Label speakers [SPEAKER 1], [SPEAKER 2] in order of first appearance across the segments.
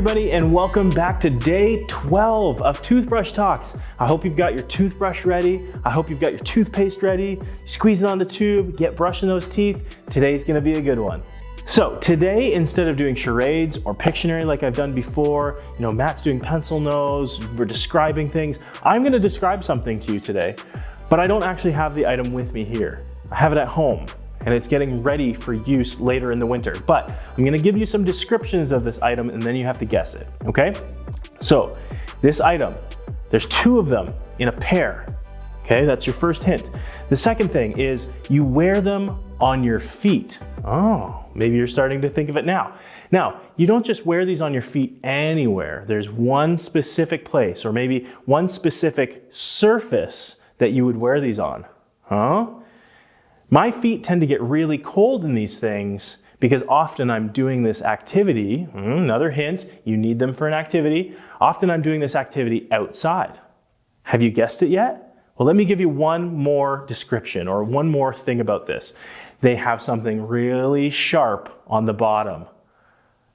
[SPEAKER 1] everybody, and welcome back to day 12 of Toothbrush Talks. I hope you've got your toothbrush ready. I hope you've got your toothpaste ready. Squeeze it on the tube, get brushing those teeth. Today's gonna be a good one. So today, instead of doing charades or Pictionary like I've done before, Matt's doing pencil nose, we're describing things. I'm gonna describe something to you today, but I don't actually have the item with me here. I have it at home, and it's getting ready for use later in the winter. But I'm gonna give you some descriptions of this item and then you have to guess it, okay? So this item, there's two of them in a pair, okay? That's your first hint. The second thing is you wear them on your feet. Oh, maybe you're starting to think of it now. Now, you don't just wear these on your feet anywhere. There's one specific place or maybe one specific surface that you would wear these on, huh? My feet tend to get really cold in these things because often I'm doing this activity. Another hint, you need them for an activity. Often I'm doing this activity outside. Have you guessed it yet? Well, let me give you one more description or one more thing about this. They have something really sharp on the bottom.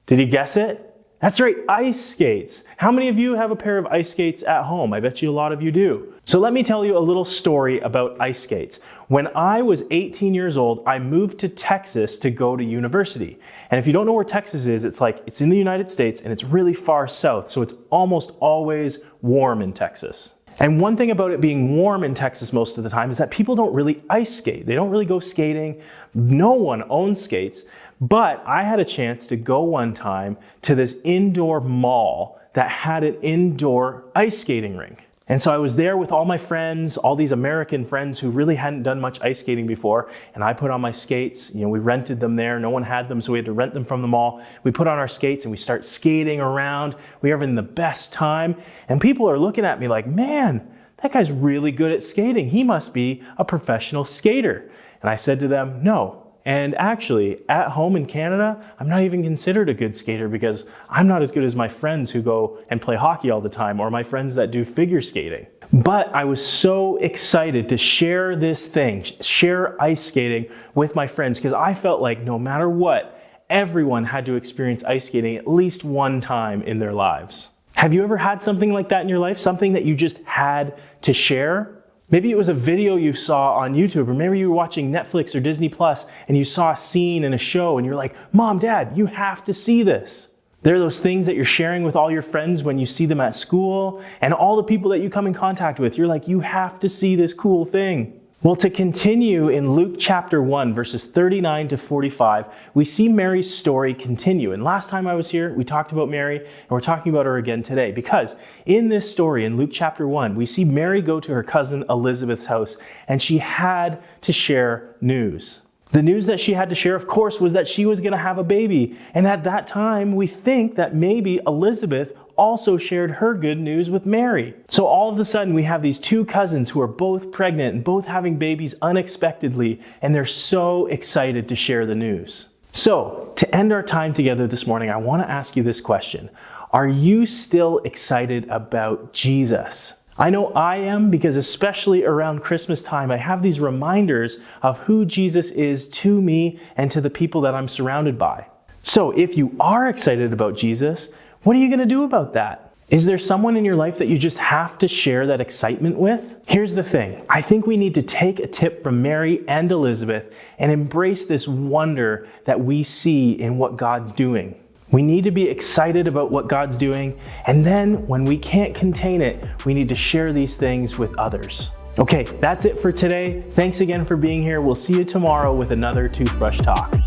[SPEAKER 1] Did you guess it? That's right, ice skates. How many of you have a pair of ice skates at home? I bet you a lot of you do. So let me tell you a little story about ice skates. When I was 18 years old, I moved to Texas to go to university. And if you don't know where Texas is, it's in the United States and it's really far south, so it's almost always warm in Texas. And one thing about it being warm in Texas most of the time is that people don't really ice skate. They don't really go skating. No one owns skates. But I had a chance to go one time to this indoor mall that had an indoor ice skating rink. And so I was there with all my friends, all these American friends who really hadn't done much ice skating before. And I put on my skates. We rented them there. No one had them, so we had to rent them from the mall. We put on our skates and we start skating around. We are having the best time. And people are looking at me like, man, that guy's really good at skating. He must be a professional skater. And I said to them, no. And actually, at home in Canada, I'm not even considered a good skater because I'm not as good as my friends who go and play hockey all the time or my friends that do figure skating. But I was so excited to share this thing, share ice skating with my friends because I felt like no matter what, everyone had to experience ice skating at least one time in their lives. Have you ever had something like that in your life? Something that you just had to share? Maybe it was a video you saw on YouTube, or maybe you were watching Netflix or Disney Plus and you saw a scene in a show and you're like, Mom, Dad, you have to see this. There are those things that you're sharing with all your friends when you see them at school and all the people that you come in contact with. You're like, you have to see this cool thing. Well, to continue in Luke chapter 1, verses 39 to 45, we see Mary's story continue. And last time I was here, we talked about Mary, and we're talking about her again today. Because in this story, in Luke chapter 1, we see Mary go to her cousin Elizabeth's house, and she had to share news. The news that she had to share, of course, was that she was going to have a baby. And at that time, we think that maybe Elizabeth also shared her good news with Mary. So all of a sudden, we have these two cousins who are both pregnant and both having babies unexpectedly, and they're so excited to share the news. So to end our time together this morning, I want to ask you this question. Are you still excited about Jesus? I know I am because especially around Christmas time, I have these reminders of who Jesus is to me and to the people that I'm surrounded by. So if you are excited about Jesus, what are you going to do about that? Is there someone in your life that you just have to share that excitement with? Here's the thing. I think we need to take a tip from Mary and Elizabeth and embrace this wonder that we see in what God's doing. We need to be excited about what God's doing, and then when we can't contain it, we need to share these things with others. Okay, that's it for today. Thanks again for being here. We'll see you tomorrow with another Toothbrush Talk.